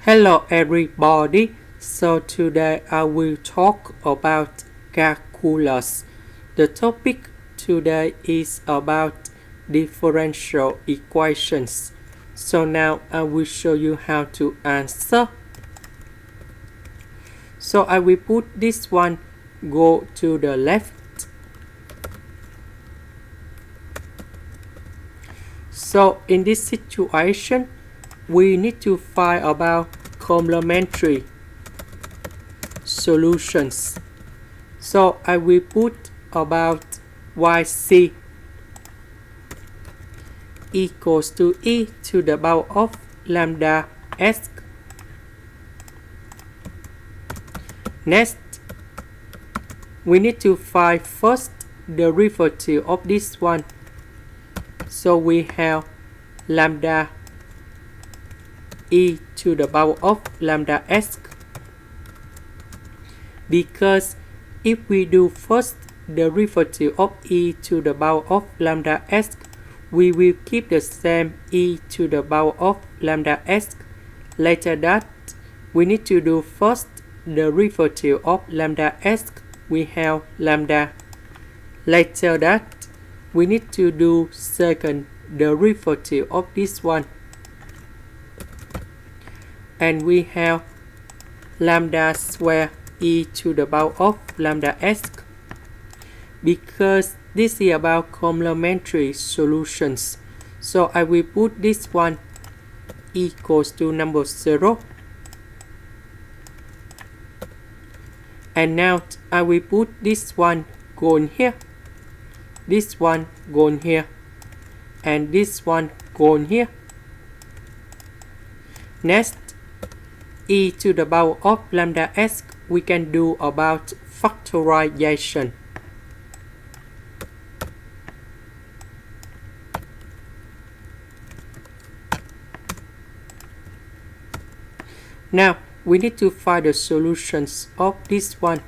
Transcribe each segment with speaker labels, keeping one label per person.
Speaker 1: Hello everybody, so today I will talk about calculus. The topic today is about differential equations. So now I will show you how to answer. So I will put this one go to the left. So in this situation, we need to find about complementary solutions. So I will put about yc equals to e to the power of lambda s. Next, we need to find first the derivative of this one. So we have lambda e to the power of lambda s, because if we do first the derivative of e to the power of lambda s, we will keep the same e to the power of lambda s. Later that we need to do first the derivative of lambda s, we have lambda. Later that we need to do second derivative of this one, and we have lambda square e to the power of lambda s, because this is about complementary solutions. So I will put this one equals to number 0, and now I will put this one going here, this one going here, and this one going here. Next, e to the power of lambda s, we can do about factorization. Now we need to find the solutions of this one.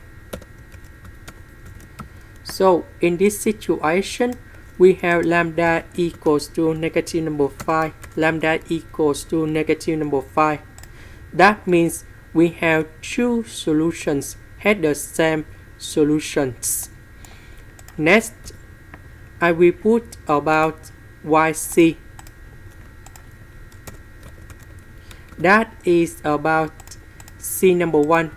Speaker 1: So in this situation, we have lambda equals to negative number 5, lambda equals to negative number 5. That means we have two solutions had the same solutions. Next, I will put about yc. That is about c number 1.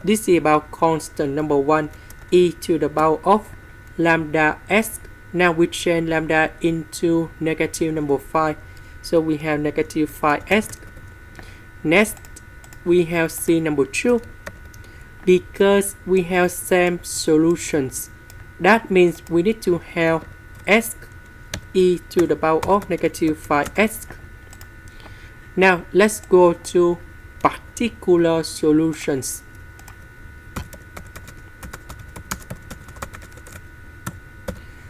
Speaker 1: This is about constant number 1, e to the power of lambda s. Now we change lambda into negative number 5. So we have negative 5s. Next, we have c number 2. Because we have same solutions, that means we need to have s e to the power of negative 5s. Now let's go to particular solutions.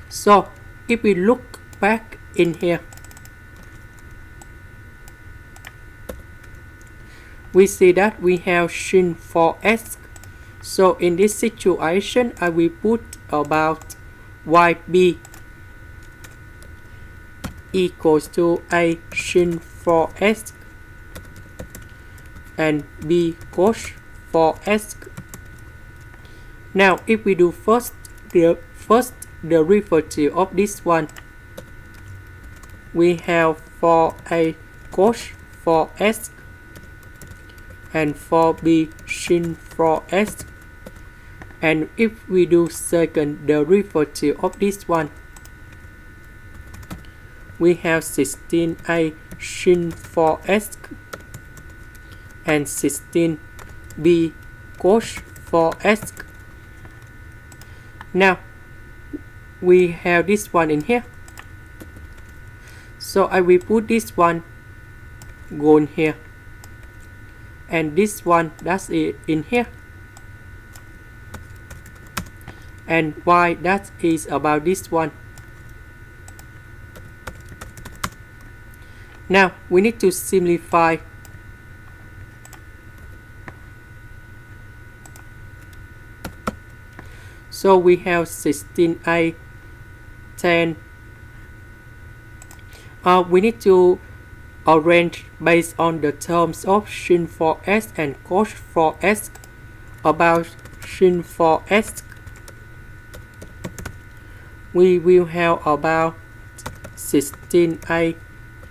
Speaker 1: So if we look back in here, we see that we have sin 4s. So in this situation, I will put about yb equals to a sin 4s and b cos 4s. Now if we do first the derivative of this one, we have 4a cos 4s and 4b sin 4s. And if we do second derivative of this one, we have 16a sin 4s and 16b cos 4s. Now we have this one in here, so I will put this one going here, and this one that's it in here, and y that is about this one. Now we need to simplify. So we have 16a 10. We need to arranged based on the terms of sin for s and cos for s. About sin for s, we will have about 16a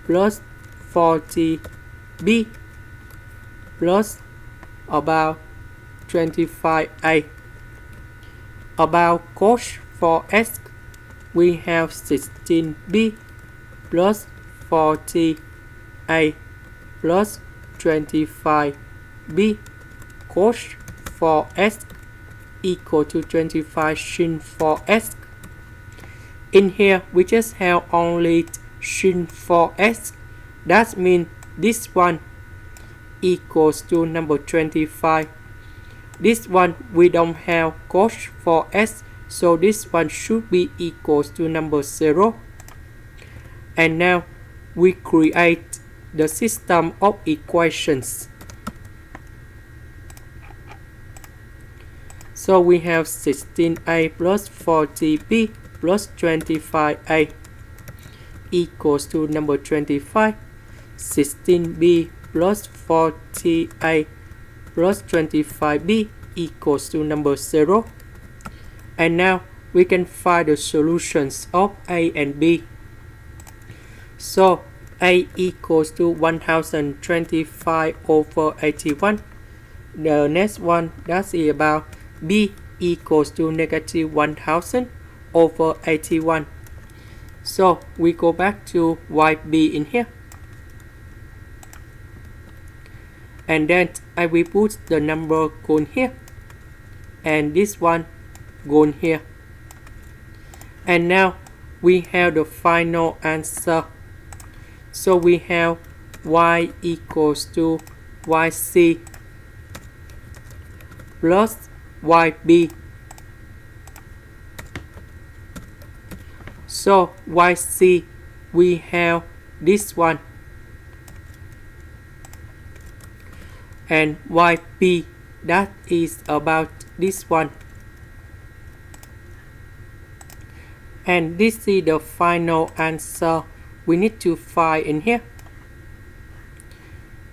Speaker 1: plus 40b plus about 25a. About cos for s, we have 16b plus 40a plus 25b. Cos for s equal to 25 sin for s. In here, we just have only sin for s. That means this one equals to number 25. This one we don't have cos for s, so this one should be equals to number 0. And now we create the system of equations. So we have 16a plus 40b plus 25a equals to number 25. 16b plus 40a plus 25b equals to number 0. And now we can find the solutions of a and b. So a equals to 1025 over 81. The next one, that's about b equals to negative 1000 over 81. So we go back to yb in here. And then I will put the number going here. And this one going here. And now we have the final answer. So we have y equals to yc plus yb. So yc, we have this one. And yb, that is about this one. And this is the final answer we need to find in here.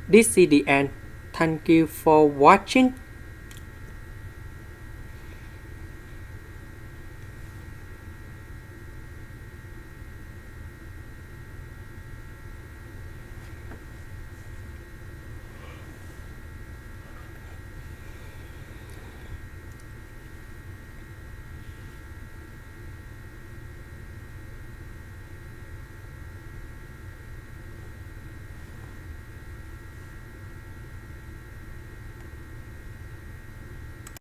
Speaker 1: This is the end. Thank you for watching.